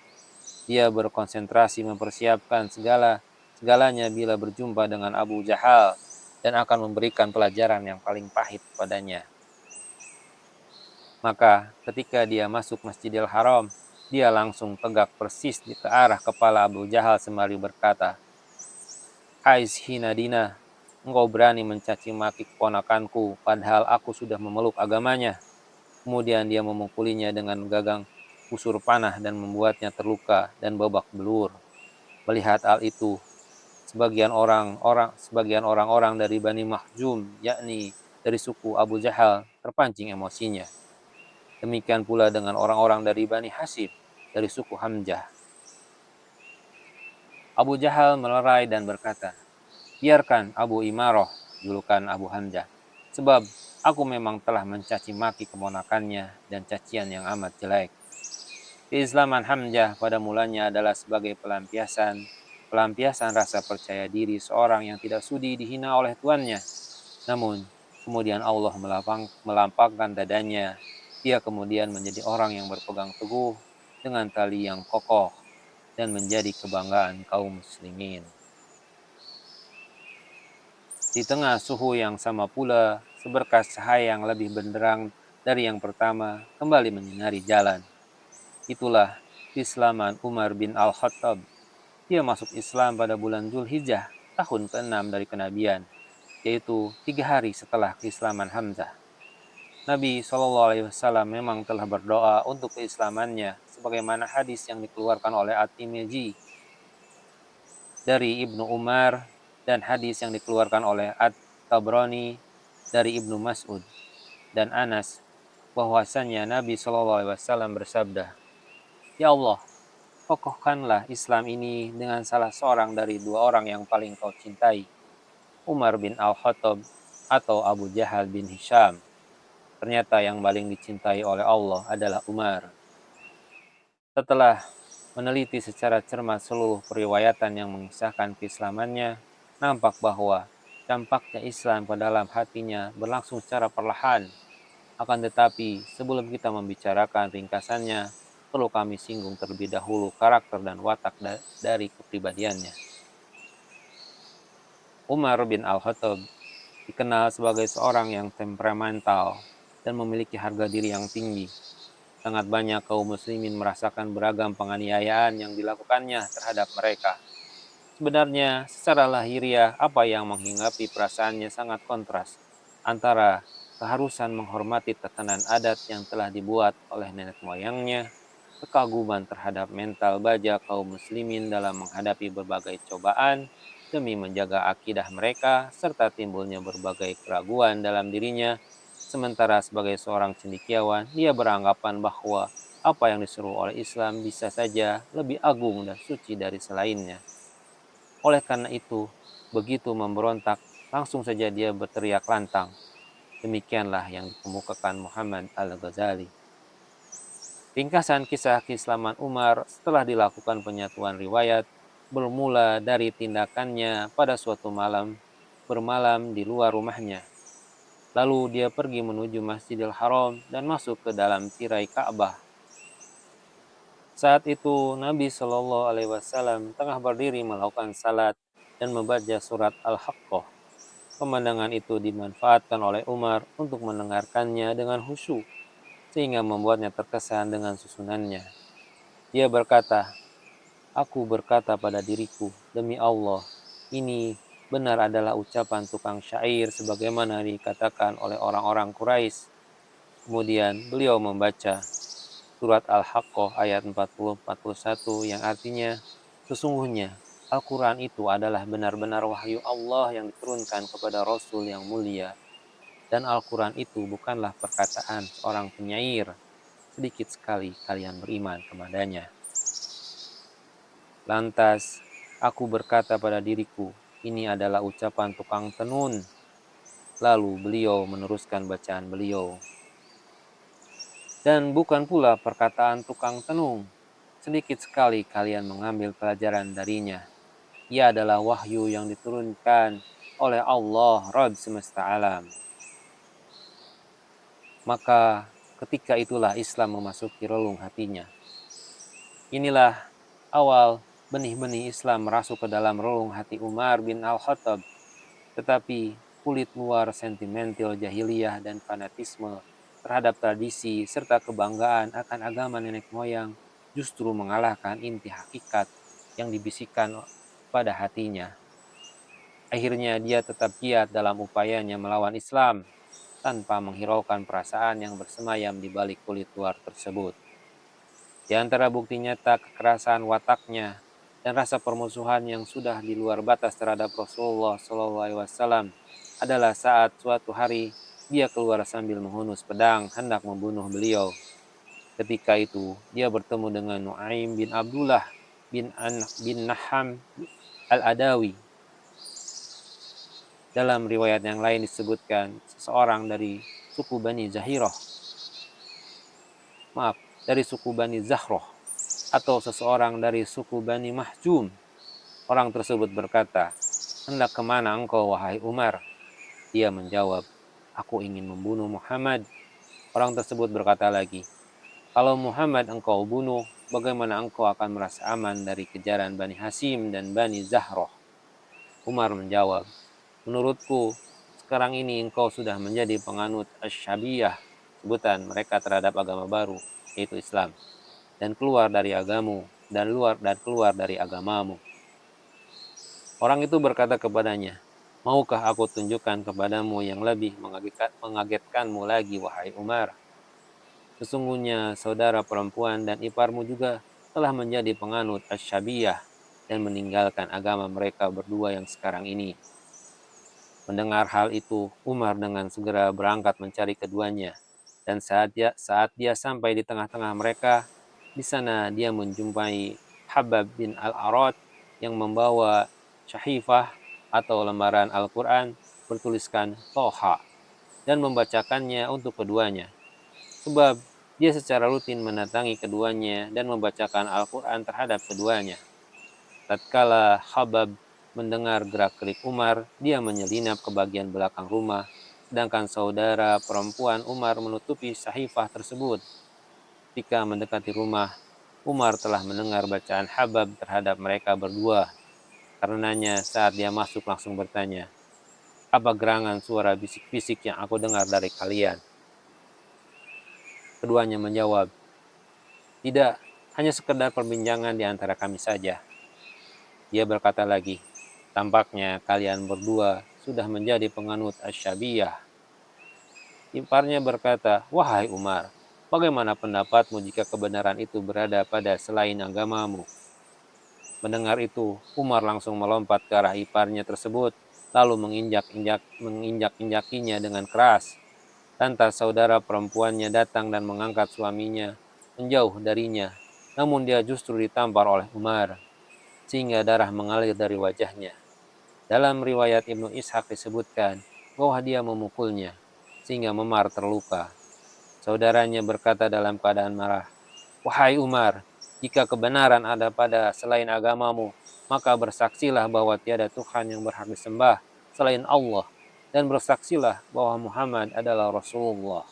Dia berkonsentrasi mempersiapkan segalanya bila berjumpa dengan Abu Jahal dan akan memberikan pelajaran yang paling pahit padanya. Maka ketika dia masuk Masjidil Haram, dia langsung tegak persis ke arah kepala Abu Jahal sembari berkata, "Hai Hinadina, engkau berani mencaci maki keponakanku, padahal aku sudah memeluk agamanya. Kemudian dia memukulinya dengan gagang busur panah dan membuatnya terluka dan babak belur. Melihat hal itu, sebagian orang-orang dari Bani Mahjum, yakni dari suku Abu Jahal, terpancing emosinya. Demikian pula dengan orang-orang dari Bani Hashim, dari suku Hamzah. Abu Jahal melerai dan berkata, biarkan Abu Imaroh, julukan Abu Hamzah, sebab aku memang telah mencaci maki keponakannya dan cacian yang amat jelek. Keislaman Hamzah pada mulanya adalah sebagai pelampiasan rasa percaya diri seorang yang tidak sudi dihina oleh tuannya. Namun, kemudian Allah melampangkan dadanya. Dia kemudian menjadi orang yang berpegang teguh dengan tali yang kokoh dan menjadi kebanggaan kaum muslimin. Di tengah suhu yang sama pula, seberkas cahaya yang lebih benderang dari yang pertama kembali menyinari jalan. Itulah keislaman Umar bin Al-Khattab. Dia masuk Islam pada bulan Zulhijjah, tahun ke-6 dari kenabian, yaitu 3 hari setelah keislaman Hamzah. Nabi SAW memang telah berdoa untuk keislamannya, sebagaimana hadis yang dikeluarkan oleh At-Tirmidzi dari Ibnu Umar dan hadis yang dikeluarkan oleh At-Tabrani dari Ibnu Mas'ud dan Anas, bahwasannya Nabi SAW bersabda, Ya Allah, kokohkanlah Islam ini dengan salah seorang dari 2 orang yang paling kau cintai, Umar bin Al-Khattab atau Abu Jahal bin Hisham. Ternyata yang paling dicintai oleh Allah adalah Umar. Setelah meneliti secara cermat seluruh periwayatan yang mengisahkan keislamannya, nampak bahwa dampaknya Islam ke dalam hatinya berlangsung secara perlahan. Akan tetapi, sebelum kita membicarakan ringkasannya, perlu kami singgung terlebih dahulu karakter dan watak dari kepribadiannya. Umar bin Al-Khattab dikenal sebagai seorang yang temperamental dan memiliki harga diri yang tinggi. Sangat banyak kaum muslimin merasakan beragam penganiayaan yang dilakukannya terhadap mereka. Sebenarnya, secara lahiriah, apa yang menghinggapi perasaannya sangat kontras antara keharusan menghormati tatanan adat yang telah dibuat oleh nenek moyangnya, kekaguman terhadap mental baja kaum muslimin dalam menghadapi berbagai cobaan demi menjaga akidah mereka, serta timbulnya berbagai keraguan dalam dirinya. Sementara sebagai seorang cendekiawan, dia beranggapan bahwa apa yang disuruh oleh Islam bisa saja lebih agung dan suci dari selainnya. Oleh karena itu, begitu memberontak, langsung saja dia berteriak lantang. Demikianlah yang dikemukakan Muhammad Al-Ghazali. Ringkasan kisah keislaman Umar setelah dilakukan penyatuan riwayat bermula dari tindakannya pada suatu malam bermalam di luar rumahnya. Lalu dia pergi menuju Masjidil Haram dan masuk ke dalam tirai Ka'bah. Saat itu Nabi Shallallahu Alaihi Wasallam tengah berdiri melakukan salat dan membaca surat Al-Haqqah. Pemandangan itu dimanfaatkan oleh Umar untuk mendengarkannya dengan khusyuk, sehingga membuatnya terkesan dengan susunannya. Dia berkata, Aku berkata pada diriku, demi Allah, ini benar adalah ucapan tukang syair sebagaimana dikatakan oleh orang-orang Quraisy. Kemudian beliau membaca surat Al-Haqqah ayat 40-41 yang artinya, sesungguhnya Al-Quran itu adalah benar-benar wahyu Allah yang diturunkan kepada Rasul yang mulia. Dan Al-Quran itu bukanlah perkataan seorang penyair. Sedikit sekali kalian beriman kepadanya. Lantas, aku berkata pada diriku, ini adalah ucapan tukang tenun. Lalu beliau meneruskan bacaan beliau. Dan bukan pula perkataan tukang tenung. Sedikit sekali kalian mengambil pelajaran darinya. Ia adalah wahyu yang diturunkan oleh Allah Rabb semesta alam. Maka ketika itulah Islam memasuki relung hatinya. Inilah awal benih-benih Islam merasuk ke dalam relung hati Umar bin Al-Khattab. Tetapi kulit luar sentimental jahiliyah dan fanatisme terhadap tradisi serta kebanggaan akan agama nenek moyang justru mengalahkan inti hakikat yang dibisikkan pada hatinya. Akhirnya dia tetap giat dalam upayanya melawan Islam tanpa menghiraukan perasaan yang bersemayam di balik kulit luar tersebut. Di antara bukti nyata kekerasan wataknya dan rasa permusuhan yang sudah di luar batas terhadap Rasulullah SAW adalah saat suatu hari dia keluar sambil menghunus pedang hendak membunuh beliau. Ketika itu dia bertemu dengan Nuaim bin Abdullah bin Naham al-Adawi. Dalam riwayat yang lain disebutkan seseorang dari suku Bani Zahirah, dari suku Bani Zahroh, atau seseorang dari suku Bani Mahjum. Orang tersebut berkata, "Hendak kemana engkau, wahai Umar?" Dia menjawab, "Aku ingin membunuh Muhammad." Orang tersebut berkata lagi, "Kalau Muhammad engkau bunuh, bagaimana engkau akan merasa aman dari kejaran Bani Hasim dan Bani Zahroh?" Umar menjawab, "Menurutku, sekarang ini engkau sudah menjadi penganut Asyabiyah, sebutan mereka terhadap agama baru, yaitu Islam, dan keluar dari keluar dari agamamu." Orang itu berkata kepadanya, "Maukah aku tunjukkan kepadamu yang lebih mengagetkanmu lagi, wahai Umar? Sesungguhnya saudara perempuan dan iparmu juga telah menjadi penganut Asyabiyah dan meninggalkan agama mereka berdua yang sekarang ini." Mendengar hal itu, Umar dengan segera berangkat mencari keduanya. Dan saat dia sampai di tengah-tengah mereka, di sana dia menjumpai Habab bin Al-Arad yang membawa syahifah atau lembaran Al-Quran bertuliskan Toha dan membacakannya untuk keduanya. Sebab dia secara rutin mendatangi keduanya dan membacakan Al-Quran terhadap keduanya. Tatkala Habab mendengar gerak-gerik Umar, dia menyelinap ke bagian belakang rumah, sedangkan saudara perempuan Umar menutupi sahifah tersebut. Ketika mendekati rumah, Umar telah mendengar bacaan Habab terhadap mereka berdua. Karenanya saat dia masuk langsung bertanya, "Apa gerangan suara bisik-bisik yang aku dengar dari kalian?" Keduanya menjawab, "Tidak, hanya sekedar perbincangan di antara kami saja." Dia berkata lagi, "Tampaknya kalian berdua sudah menjadi penganut Asyabiyah." Iparnya berkata, "Wahai Umar, bagaimana pendapatmu jika kebenaran itu berada pada selain agamamu?" Mendengar itu, Umar langsung melompat ke arah iparnya tersebut, lalu menginjak-injakinya dengan keras. Lantas saudara perempuannya datang dan mengangkat suaminya menjauh darinya, namun dia justru ditampar oleh Umar, sehingga darah mengalir dari wajahnya. Dalam riwayat Ibnu Ishaq disebutkan bahwa dia memukulnya, sehingga memar terluka. Saudaranya berkata dalam keadaan marah, "Wahai Umar, jika kebenaran ada pada selain agamamu, maka bersaksilah bahwa tiada Tuhan yang berhak disembah selain Allah, dan bersaksilah bahwa Muhammad adalah Rasulullah."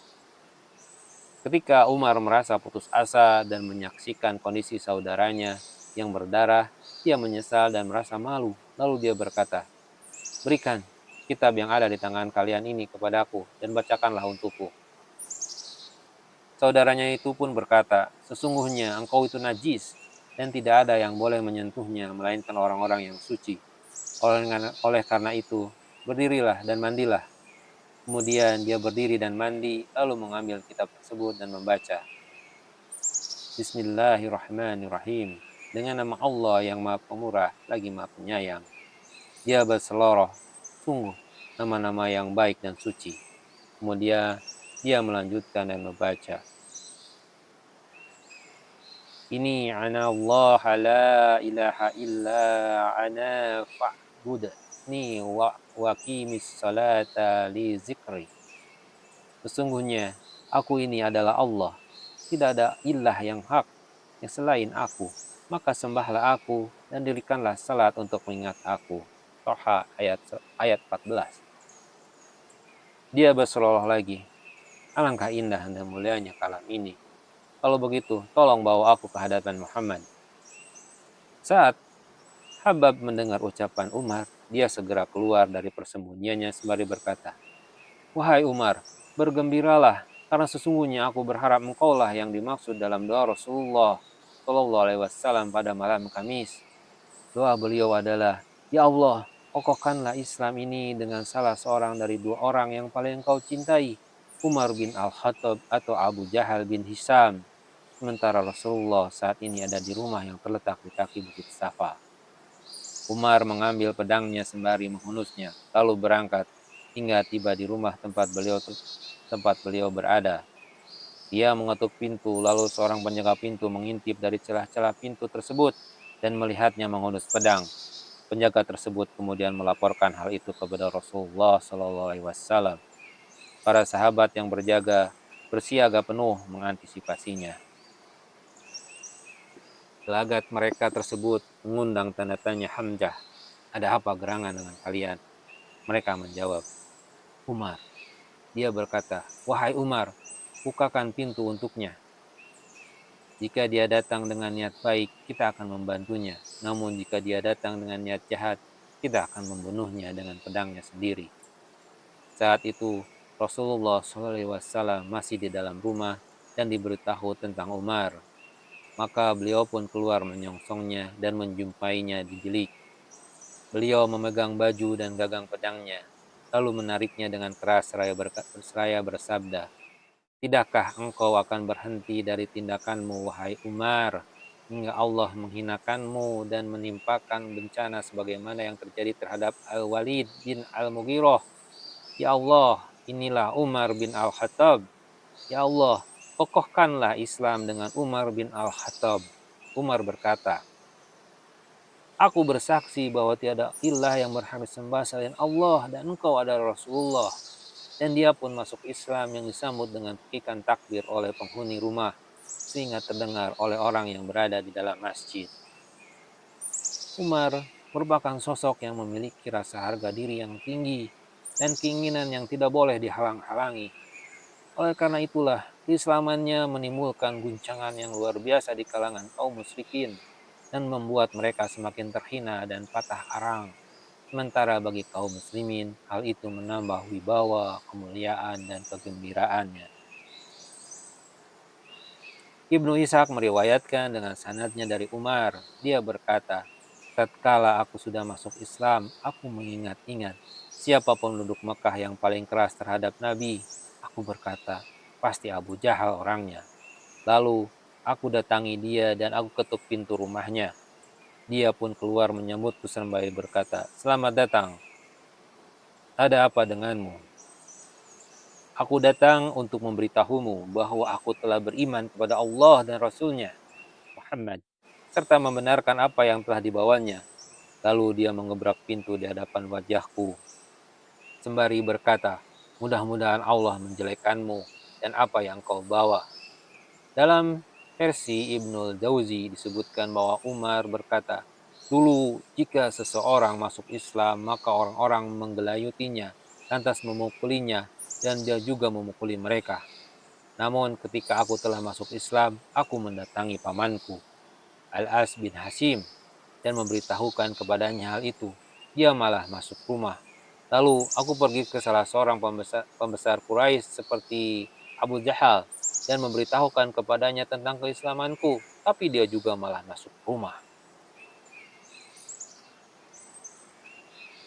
Ketika Umar merasa putus asa dan menyaksikan kondisi saudaranya yang berdarah, dia menyesal dan merasa malu. Lalu dia berkata, "Berikan kitab yang ada di tangan kalian ini kepadaku dan bacakanlah untukku." Saudaranya itu pun berkata, "Sesungguhnya engkau itu najis dan tidak ada yang boleh menyentuhnya melainkan orang-orang yang suci. Oleh karena itu, berdirilah dan mandilah." Kemudian dia berdiri dan mandi, lalu mengambil kitab tersebut dan membaca, "Bismillahirrahmanirrahim. Dengan nama Allah yang Maha Pemurah lagi Maha Penyayang." Dia berseloroh, "Sungguh, nama-nama yang baik dan suci." Kemudian dia melanjutkan dan membaca, "Ini ana Allah la ilaha illa ana fa'bud ni wa qimis salata li zikri." Sesungguhnya aku ini adalah Allah, tidak ada ilah yang hak yang selain aku, maka sembahlah aku dan dirikanlah salat untuk mengingat aku. Toha ayat 14. Dia berseloroh lagi, "Alangkah indah dan mulianya kalam ini. Kalau begitu, tolong bawa aku ke hadapan Muhammad." Saat Habab mendengar ucapan Umar, dia segera keluar dari persembunyiannya sembari berkata, "Wahai Umar, bergembiralah, karena sesungguhnya aku berharap engkaulah yang dimaksud dalam doa Rasulullah Shallallahu Alaihi Wasallam pada malam Kamis. Doa beliau adalah, 'Ya Allah, kokohkanlah Islam ini dengan salah seorang dari dua orang yang paling engkau cintai, Umar bin Al-Khattab atau Abu Jahal bin Hisham. Sementara Rasulullah saat ini ada di rumah yang terletak di kaki Bukit Safa. Umar mengambil pedangnya sembari menghunusnya, lalu berangkat hingga tiba di rumah tempat beliau berada. Dia mengetuk pintu, lalu seorang penjaga pintu mengintip dari celah-celah pintu tersebut dan melihatnya menghunus pedang. Penjaga tersebut kemudian melaporkan hal itu kepada Rasulullah SAW. Para sahabat yang bersiaga penuh mengantisipasinya. Gelagat mereka tersebut mengundang tanda tanya Hamzah. Ada apa gerangan dengan kalian? Mereka menjawab, Umar. Dia berkata, wahai Umar, bukakan pintu untuknya. Jika dia datang dengan niat baik, kita akan membantunya. Namun jika dia datang dengan niat jahat, kita akan membunuhnya dengan pedangnya sendiri. Saat itu, Rasulullah SAW masih di dalam rumah dan diberitahu tentang Umar. Maka beliau pun keluar menyongsongnya dan menjumpainya di bilik. Beliau memegang baju dan gagang pedangnya, lalu menariknya dengan keras seraya bersabda, tidakkah engkau akan berhenti dari tindakanmu, wahai Umar, hingga Allah menghinakanmu dan menimpakan bencana sebagaimana yang terjadi terhadap Al-Walid bin Al-Mughirah. Ya Allah, inilah Umar bin Al-Khattab. Ya Allah, kokohkanlah Islam dengan Umar bin Al-Khattab. Umar berkata, aku bersaksi bahwa tiada ilah yang berhak disembah selain Allah dan engkau adalah Rasulullah. Dan dia pun masuk Islam yang disambut dengan pekikan takbir oleh penghuni rumah, sehingga terdengar oleh orang yang berada di dalam masjid. Umar merupakan sosok yang memiliki rasa harga diri yang tinggi dan keinginan yang tidak boleh dihalang-halangi. Oleh karena itulah, keislamannya menimbulkan guncangan yang luar biasa di kalangan kaum musyrikin dan membuat mereka semakin terhina dan patah arang. Sementara bagi kaum muslimin, hal itu menambah wibawa, kemuliaan, dan kegembiraannya. Ibnu Ishaq meriwayatkan dengan sanadnya dari Umar. Dia berkata, tatkala aku sudah masuk Islam, aku mengingat-ingat siapa penduduk Mekah yang paling keras terhadap Nabi. Aku berkata, pasti Abu Jahal orangnya. Lalu aku datangi dia dan aku ketuk pintu rumahnya. Dia pun keluar menyambutku sambil berkata, selamat datang. Ada apa denganmu? Aku datang untuk memberitahumu bahwa aku telah beriman kepada Allah dan Rasul-Nya, Muhammad, serta membenarkan apa yang telah dibawanya. Lalu dia mengebrak pintu di hadapan wajahku, sembari berkata, mudah-mudahan Allah menjelekkanmu dan apa yang kau bawa. Dalam versi Ibnul Jauzi disebutkan bahwa Umar berkata, dulu jika seseorang masuk Islam, maka orang-orang menggelayutinya, lantas memukulinya, dan dia juga memukuli mereka. Namun ketika aku telah masuk Islam, aku mendatangi pamanku, Al-As bin Hashim, dan memberitahukan kepadanya hal itu. Dia malah masuk rumah. Lalu aku pergi ke salah seorang pembesar Quraisy seperti Abu Jahal dan memberitahukan kepadanya tentang keislamanku, tapi dia juga malah masuk rumah.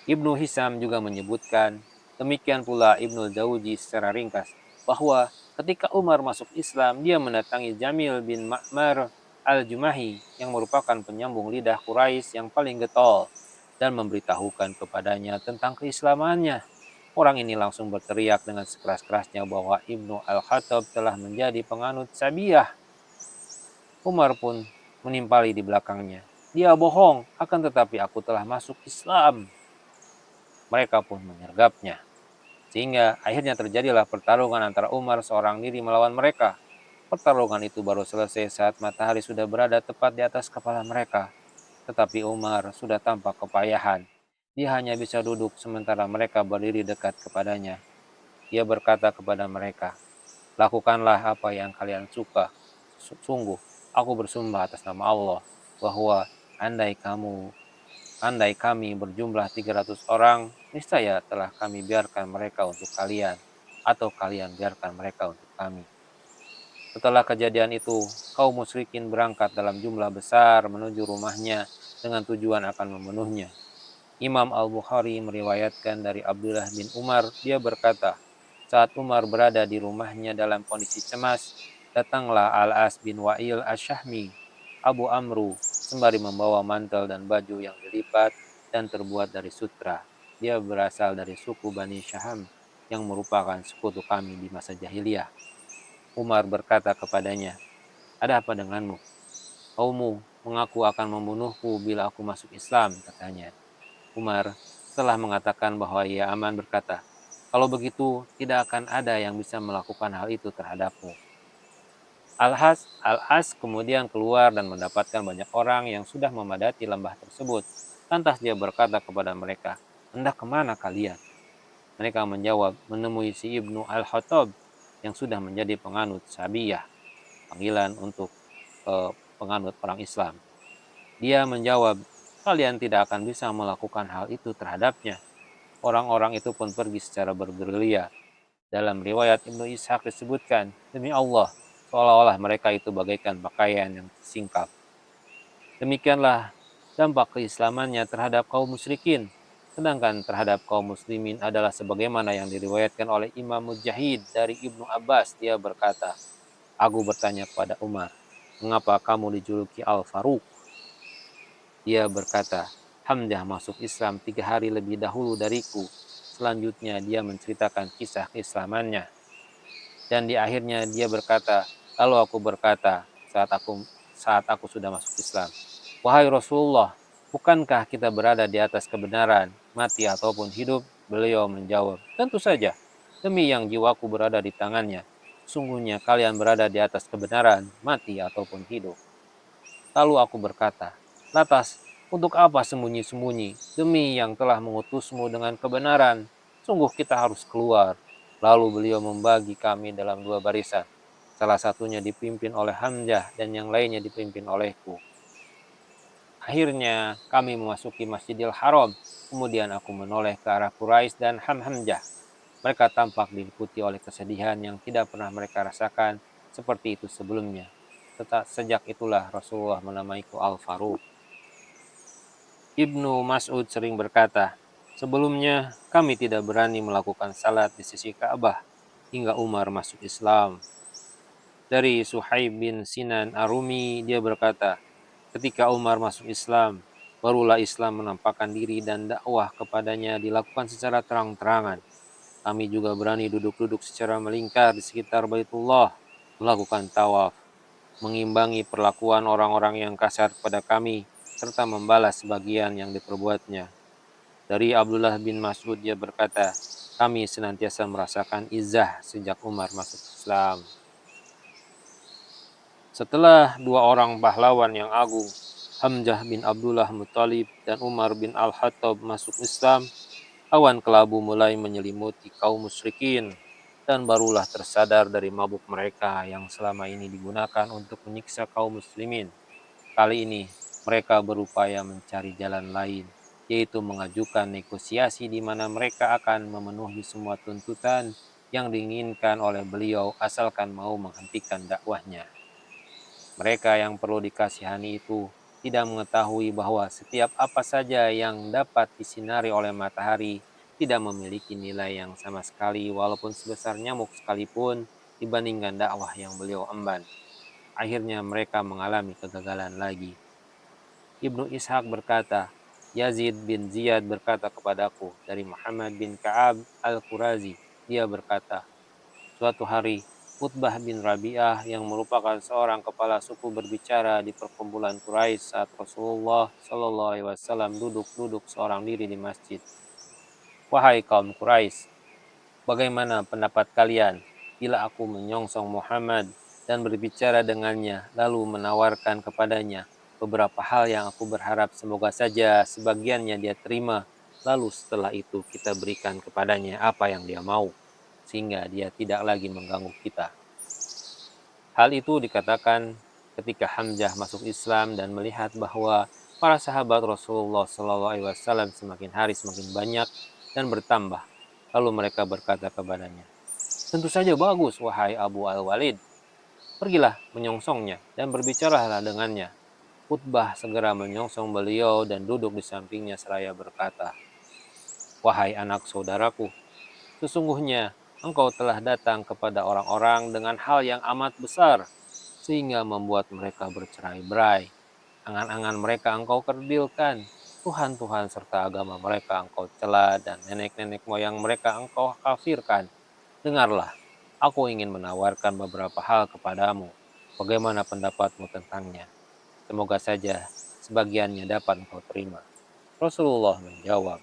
Ibnu Hisam juga menyebutkan, demikian pula Ibnu Jauzi secara ringkas, bahwa ketika Umar masuk Islam, dia mendatangi Jamil bin Ma'mar al-Jumahi yang merupakan penyambung lidah Quraisy yang paling getol dan memberitahukan kepadanya tentang keislamannya. Orang ini langsung berteriak dengan sekeras-kerasnya bahwa Ibnu Al-Khattab telah menjadi penganut Sabiyah. Umar pun menimpali di belakangnya. Dia bohong, akan tetapi aku telah masuk Islam. Mereka pun menyergapnya. Sehingga akhirnya terjadilah pertarungan antara Umar seorang diri melawan mereka. Pertarungan itu baru selesai saat matahari sudah berada tepat di atas kepala mereka. Tetapi Umar sudah tampak kepayahan. Dia hanya bisa duduk sementara mereka berdiri dekat kepadanya. Dia berkata kepada mereka, lakukanlah apa yang kalian suka. Sungguh, aku bersumpah atas nama Allah bahwa andai kami berjumlah 300 orang, niscaya telah kami biarkan mereka untuk kalian, atau kalian biarkan mereka untuk kami. Setelah kejadian itu, kaum musyrikin berangkat dalam jumlah besar menuju rumahnya dengan tujuan akan membunuhnya. Imam Al-Bukhari meriwayatkan dari Abdullah bin Umar, dia berkata, saat Umar berada di rumahnya dalam kondisi cemas, datanglah Al-As bin Wa'il Asyahmi, Abu Amru, sembari membawa mantel dan baju yang dilipat dan terbuat dari sutra. Dia berasal dari suku Bani Syaham, yang merupakan sekutu kami di masa jahiliyah. Umar berkata kepadanya, ada apa denganmu? Kaummu mengaku akan membunuhku bila aku masuk Islam, katanya. Umar setelah mengatakan bahwa ia aman berkata, kalau begitu tidak akan ada yang bisa melakukan hal itu terhadapmu. Al-As kemudian keluar dan mendapatkan banyak orang yang sudah memadati lembah tersebut. Lantas dia berkata kepada mereka, hendak kemana kalian? Mereka menjawab, menemui si Ibnu Al-Khattab yang sudah menjadi penganut Sabiyah, panggilan untuk penganut orang Islam. Dia menjawab, kalian tidak akan bisa melakukan hal itu terhadapnya. Orang-orang itu pun pergi secara bergerilya. Dalam riwayat Ibnu Ishaq disebutkan, demi Allah, seolah-olah mereka itu bagaikan pakaian yang tersingkap. Demikianlah dampak keislamannya terhadap kaum musyrikin. Sedangkan terhadap kaum muslimin adalah sebagaimana yang diriwayatkan oleh Imam Mujahid dari Ibnu Abbas. Dia berkata, aku bertanya kepada Umar, mengapa kamu dijuluki Al-Faruq? Dia berkata, Hamzah masuk Islam 3 hari lebih dahulu dariku. Selanjutnya dia menceritakan kisah keislamannya. Dan di akhirnya dia berkata, lalu aku berkata saat aku sudah masuk Islam, wahai Rasulullah, bukankah kita berada di atas kebenaran, mati ataupun hidup? Beliau menjawab, tentu saja, demi yang jiwaku berada di tangannya, sungguhnya kalian berada di atas kebenaran, mati ataupun hidup. Lalu aku berkata, lantas untuk apa sembunyi-sembunyi? Demi yang telah mengutusmu dengan kebenaran, sungguh kita harus keluar. Lalu beliau membagi kami dalam 2 barisan. Salah satunya dipimpin oleh Hamzah dan yang lainnya dipimpin olehku. Akhirnya kami memasuki Masjidil Haram. Kemudian aku menoleh ke arah Quraisy dan Hamzah. Mereka tampak diliputi oleh kesedihan yang tidak pernah mereka rasakan seperti itu sebelumnya. Sejak itulah Rasulullah menamaiku Al-Faruq. Ibnu Mas'ud sering berkata, sebelumnya kami tidak berani melakukan salat di sisi Ka'bah hingga Umar masuk Islam. Dari Suhaib bin Sinan Arumi, dia berkata, ketika Umar masuk Islam, barulah Islam menampakkan diri dan dakwah kepadanya dilakukan secara terang-terangan. Kami juga berani duduk-duduk secara melingkar di sekitar Baitullah, melakukan tawaf, mengimbangi perlakuan orang-orang yang kasar kepada kami, serta membalas sebagian yang diperbuatnya. Dari Abdullah bin Mas'ud dia berkata, kami senantiasa merasakan izah sejak Umar masuk Islam. Setelah 2 orang pahlawan yang agung, Hamzah bin Abdullah Muttalib dan Umar bin Al-Khattab masuk Islam, awan kelabu mulai menyelimuti kaum musyrikin dan barulah tersadar dari mabuk mereka yang selama ini digunakan untuk menyiksa kaum muslimin. Kali ini mereka berupaya mencari jalan lain, yaitu mengajukan negosiasi di mana mereka akan memenuhi semua tuntutan yang diinginkan oleh beliau asalkan mau menghentikan dakwahnya. Mereka yang perlu dikasihani itu tidak mengetahui bahwa setiap apa saja yang dapat disinari oleh matahari tidak memiliki nilai yang sama sekali walaupun sebesar nyamuk sekalipun dibandingkan dakwah yang beliau emban. Akhirnya mereka mengalami kegagalan lagi. Ibnu Ishaq berkata, Yazid bin Ziyad berkata kepadaku dari Muhammad bin Ka'ab al-Qurazi. Dia berkata, suatu hari Utbah bin Rabi'ah yang merupakan seorang kepala suku berbicara di perkumpulan Quraisy saat Rasulullah Shallallahu Alaihi Wasallam duduk-duduk seorang diri di masjid. Wahai kaum Quraisy, bagaimana pendapat kalian bila aku menyongsong Muhammad dan berbicara dengannya lalu menawarkan kepadanya beberapa hal yang aku berharap semoga saja sebagiannya dia terima, lalu setelah itu kita berikan kepadanya apa yang dia mau, sehingga dia tidak lagi mengganggu kita. Hal itu dikatakan ketika Hamzah masuk Islam dan melihat bahwa para sahabat Rasulullah SAW semakin hari semakin banyak dan bertambah. Lalu mereka berkata kepadanya, tentu saja bagus, wahai Abu Al-Walid. Pergilah menyongsongnya dan berbicaralah dengannya. Utbah segera menyongsong beliau dan duduk di sampingnya seraya berkata, "Wahai anak saudaraku, sesungguhnya engkau telah datang kepada orang-orang dengan hal yang amat besar, sehingga membuat mereka bercerai-berai. Angan-angan mereka engkau kerdilkan, Tuhan-Tuhan serta agama mereka engkau cela, dan nenek-nenek moyang mereka engkau kafirkan. Dengarlah, aku ingin menawarkan beberapa hal kepadamu. Bagaimana pendapatmu tentangnya? Semoga saja sebagiannya dapat engkau terima." Rasulullah menjawab,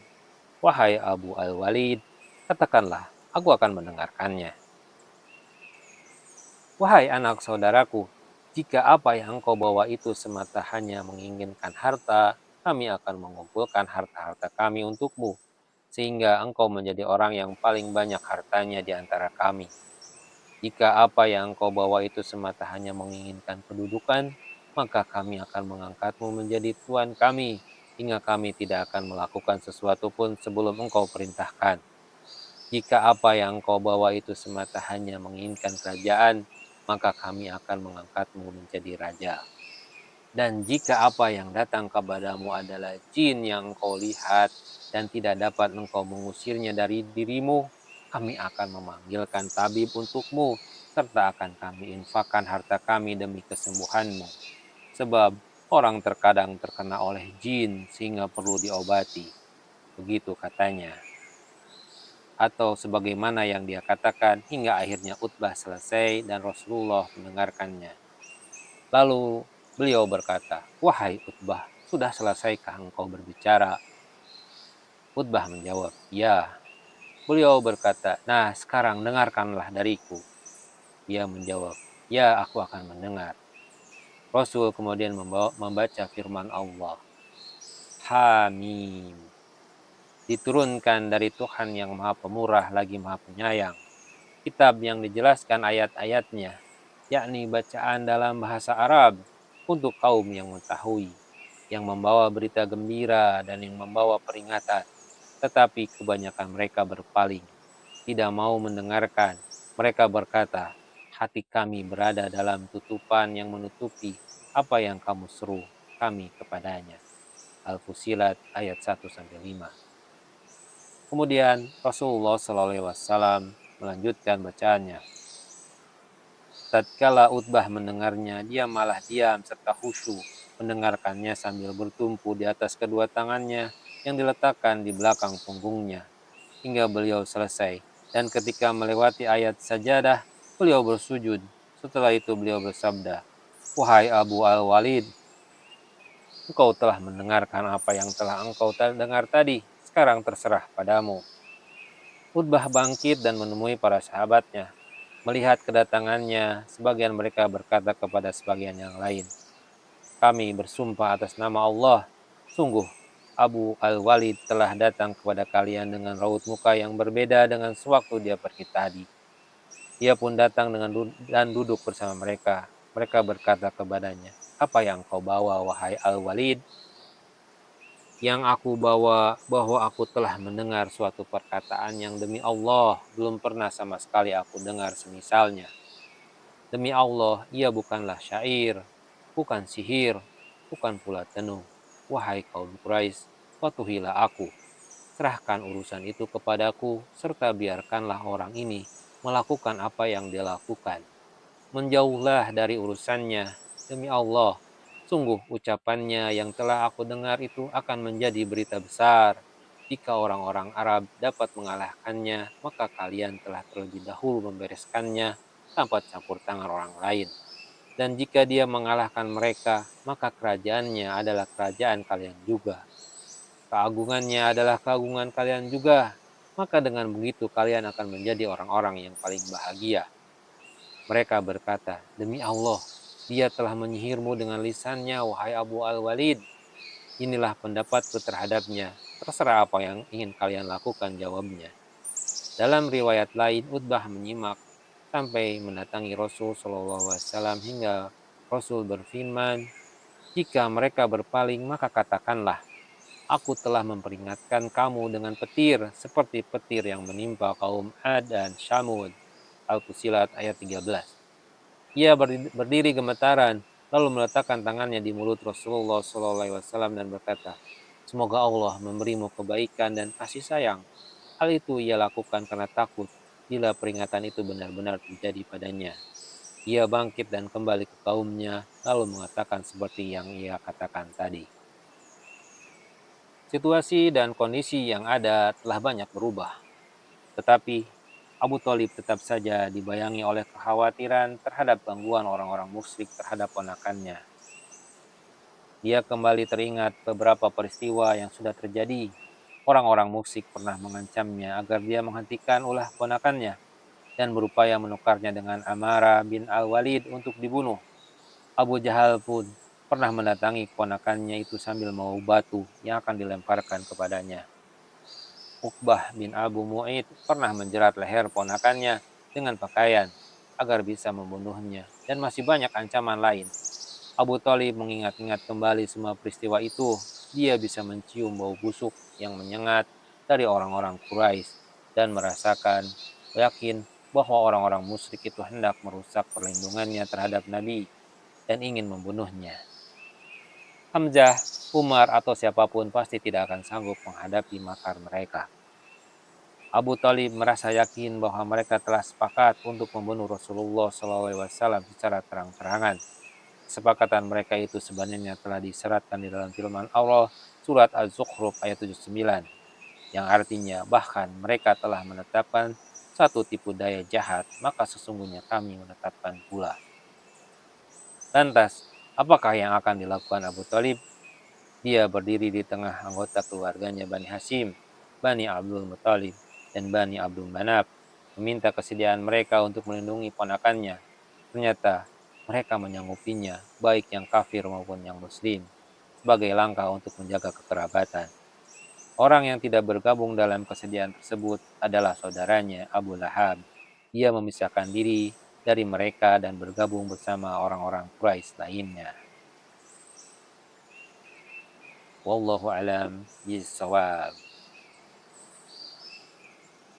"Wahai Abu Al-Walid, katakanlah, aku akan mendengarkannya." "Wahai anak saudaraku, jika apa yang engkau bawa itu semata hanya menginginkan harta, kami akan mengumpulkan harta-harta kami untukmu, sehingga engkau menjadi orang yang paling banyak hartanya di antara kami. Jika apa yang engkau bawa itu semata hanya menginginkan kedudukan, maka kami akan mengangkatmu menjadi tuan kami, hingga kami tidak akan melakukan sesuatu pun sebelum engkau perintahkan. Jika apa yang engkau bawa itu semata hanya menginginkan kerajaan, maka kami akan mengangkatmu menjadi raja. Dan jika apa yang datang kepadamu adalah jin yang engkau lihat dan tidak dapat engkau mengusirnya dari dirimu, kami akan memanggilkan tabib untukmu, serta akan kami infakkan harta kami demi kesembuhanmu. Sebab orang terkadang terkena oleh jin sehingga perlu diobati. Begitu katanya. Atau sebagaimana yang dia katakan, hingga akhirnya Utbah selesai dan Rasulullah mendengarkannya. Lalu beliau berkata, "Wahai Utbah, sudah selesaikah engkau berbicara?" Utbah menjawab, "Ya." Beliau berkata, "Nah, sekarang dengarkanlah dariku." Dia menjawab, "Ya, aku akan mendengar." Rasul kemudian membaca firman Allah, Hamim, diturunkan dari Tuhan yang Maha Pemurah lagi Maha Penyayang. Kitab yang dijelaskan ayat-ayatnya, yakni bacaan dalam bahasa Arab untuk kaum yang mengetahui, yang membawa berita gembira dan yang membawa peringatan. Tetapi kebanyakan mereka berpaling, tidak mau mendengarkan. Mereka berkata, "Hati kami berada dalam tutupan yang menutupi apa yang kamu seru kami kepadanya." Al-Fusilat ayat 1-5. Kemudian Rasulullah SAW melanjutkan bacaannya. Tatkala Utbah mendengarnya, dia malah diam serta khusyuk mendengarkannya sambil bertumpu di atas kedua tangannya yang diletakkan di belakang punggungnya hingga beliau selesai. Dan ketika melewati ayat sajadah, beliau bersujud. Setelah itu beliau bersabda, "Wahai Abu Al-Walid, engkau telah mendengarkan apa yang telah engkau dengar tadi. Sekarang terserah padamu." Utbah bangkit dan menemui para sahabatnya. Melihat kedatangannya, sebagian mereka berkata kepada sebagian yang lain, "Kami bersumpah atas nama Allah, sungguh Abu Al-Walid telah datang kepada kalian dengan raut muka yang berbeda dengan sewaktu dia pergi tadi." Dia pun datang dan duduk bersama mereka. Mereka berkata kepadanya, "Apa yang kau bawa, wahai Al-Walid?" "Yang aku bawa bahwa aku telah mendengar suatu perkataan yang demi Allah belum pernah sama sekali aku dengar semisalnya. Demi Allah, ia bukanlah syair, bukan sihir, bukan pula tenung. Wahai kaum Quraisy, patuhilah aku. Serahkan urusan itu kepadaku, serta biarkanlah orang ini melakukan apa yang dia lakukan. Menjauhlah dari urusannya. Demi Allah, sungguh ucapannya yang telah aku dengar itu akan menjadi berita besar. Jika orang-orang Arab dapat mengalahkannya, maka kalian telah terlebih dahulu membereskannya tanpa campur tangan orang lain. Dan jika dia mengalahkan mereka, maka kerajaannya adalah kerajaan kalian juga. Keagungannya adalah keagungan kalian juga. Maka dengan begitu kalian akan menjadi orang-orang yang paling bahagia. Mereka berkata, "Demi Allah, dia telah menyihirmu dengan lisannya, wahai Abu Al-Walid. Inilah pendapatku terhadapnya. Terserah apa yang ingin kalian lakukan," jawabnya. Dalam riwayat lain, Utbah menyimak sampai mendatangi Rasul SAW hingga Rasul berfirman, "Jika mereka berpaling, maka katakanlah, aku telah memperingatkan kamu dengan petir, seperti petir yang menimpa kaum Ad dan Syamud." Al-Fusilat ayat 13. Ia berdiri gemetaran lalu meletakkan tangannya di mulut Rasulullah SAW dan berkata, "Semoga Allah memberimu kebaikan dan kasih sayang." Hal itu ia lakukan karena takut bila peringatan itu benar-benar terjadi padanya. Ia bangkit dan kembali ke kaumnya, lalu mengatakan seperti yang ia katakan tadi. Situasi dan kondisi yang ada telah banyak berubah, tetapi Abu Thalib tetap saja dibayangi oleh kekhawatiran terhadap gangguan orang-orang musyrik terhadap ponakannya. Dia kembali teringat beberapa peristiwa yang sudah terjadi. Orang-orang musyrik pernah mengancamnya agar dia menghentikan ulah ponakannya dan berupaya menukarnya dengan Amara bin Al-Walid untuk dibunuh. Abu Jahal pun pernah mendatangi keponakannya itu sambil membawa batu yang akan dilemparkan kepadanya. Uqbah bin Abu Mu'id pernah menjerat leher ponakannya dengan pakaian agar bisa membunuhnya, dan masih banyak ancaman lain. Abu Thalib mengingat-ingat kembali semua peristiwa itu. Dia bisa mencium bau busuk yang menyengat dari orang-orang Quraisy dan merasakan yakin bahwa orang-orang musyrik itu hendak merusak perlindungannya terhadap Nabi dan ingin membunuhnya. Hamzah, Umar, atau siapapun pasti tidak akan sanggup menghadapi makar mereka. Abu Thalib merasa yakin bahwa mereka telah sepakat untuk membunuh Rasulullah SAW secara terang-terangan. Kesepakatan mereka itu sebenarnya telah diseratkan di dalam firman Allah surat Az-Zukhruf ayat 79, yang artinya bahkan mereka telah menetapkan satu tipu daya jahat, maka sesungguhnya kami menetapkan pula. Lantas, apakah yang akan dilakukan Abu Thalib? Dia berdiri di tengah anggota keluarganya Bani Hashim, Bani Abdul Muthalib, dan Bani Abdul Manaf, meminta kesediaan mereka untuk melindungi ponakannya. Ternyata mereka menyanggupinya, baik yang kafir maupun yang muslim, sebagai langkah untuk menjaga kekerabatan. Orang yang tidak bergabung dalam kesediaan tersebut adalah saudaranya Abu Lahab. Ia memisahkan diri dari mereka dan bergabung bersama orang-orang Quraisy lainnya. Wallahu alam bishawab.